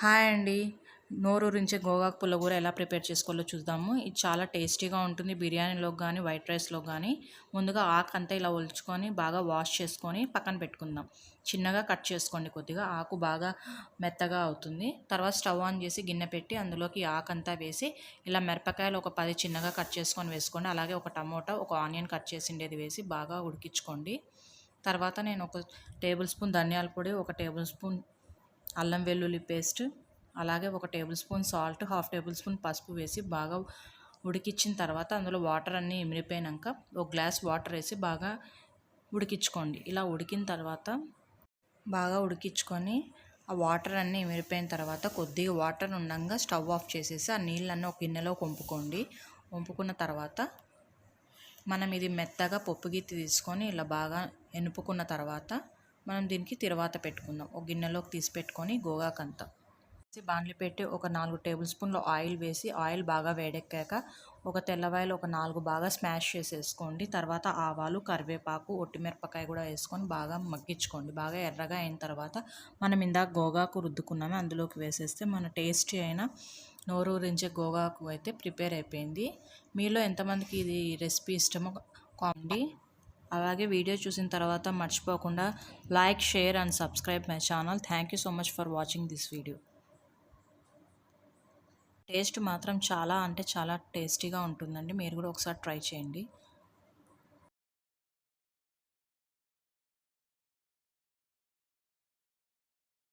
Hi అండి. నోరూరించే గోగాకు పుల్లగూర ఎలా ప్రిపేర్ చేసుకోవాలో చూద్దాము. ఇది చాలా టేస్టీగా ఉంటుంది. బిర్యానీలోకి కానీ వైట్ రైస్లో కానీ. ముందుగా ఆకు అంతా ఇలా ఒలుచుకొని బాగా వాష్ చేసుకొని పక్కన పెట్టుకుందాం. చిన్నగా కట్ చేసుకోండి కొద్దిగా. ఆకు బాగా మెత్తగా అవుతుంది. తర్వాత స్టవ్ ఆన్ చేసి గిన్నె పెట్టి అందులోకి ఆకంతా వేసి ఇలా మిరపకాయలు ఒక 10 చిన్నగా కట్ చేసుకొని వేసుకోండి. అలాగే ఒక టమోటా, ఒక ఆనియన్ కట్ చేసిండేది వేసి బాగా ఉడికించుకోండి. తర్వాత నేను ఒక టేబుల్ స్పూన్ ధనియాల పొడి, ఒక టేబుల్ స్పూన్ అల్లం వెల్లుల్లి పేస్ట్, అలాగే ఒక table spoon salt, half table spoon పసుపు వేసి బాగా ఉడికించిన తర్వాత అందులో వాటర్ అన్నీ ఇమిరిపోయాక ఒక గ్లాస్ వాటర్ వేసి బాగా ఉడికించుకోండి. ఇలా ఉడికిన తర్వాత బాగా ఉడికించుకొని ఆ వాటర్ అన్నీ ఇమిరిపోయిన తర్వాత కొద్దిగా వాటర్ ఉండగా స్టవ్ ఆఫ్ చేసేసి ఆ నీళ్ళన్నీ ఒక గిన్నెలో వంపుకోండి. వంపుకున్న తర్వాత మనం ఇది మెత్తగా పప్పు గిత్తి తీసుకొని ఇలా బాగా ఎనుపుకున్న తర్వాత మనం దీనికి తిరువాత పెట్టుకుందాం. ఒక గిన్నెలోకి తీసి పెట్టుకొని గోగాకంతా బాండ్లి పెట్టి ఒక 4 టేబుల్ స్పూన్ల ఆయిల్ వేసి ఆయిల్ బాగా వేడెక్కాక ఒక తెల్లవాయలు ఒక 4 బాగా స్మాష్ చేసేసుకోండి. తర్వాత ఆవాలు, కరివేపాకు, ఒట్టిమిరపకాయ కూడా వేసుకొని బాగా మగ్గించుకోండి. బాగా ఎర్రగా అయిన తర్వాత మనం ఇందాక గోగాకు రుద్దుకున్నాము అందులోకి వేసేస్తే మన టేస్టీ అయిన నోరూరించే గోగాకు అయితే ప్రిపేర్ అయిపోయింది. మీలో ఎంతమందికి ఇది రెసిపీ ఇష్టమో కామెండి. అలాగే వీడియో చూసిన తర్వాత మర్చిపోకుండా like, share and subscribe my channel. Thank you so much for watching this video. Taste మాత్రం చాలా అంటే చాలా టేస్టీగా ఉంటుందండి. మీరు కూడా ఒకసారి ట్రై చేయండి.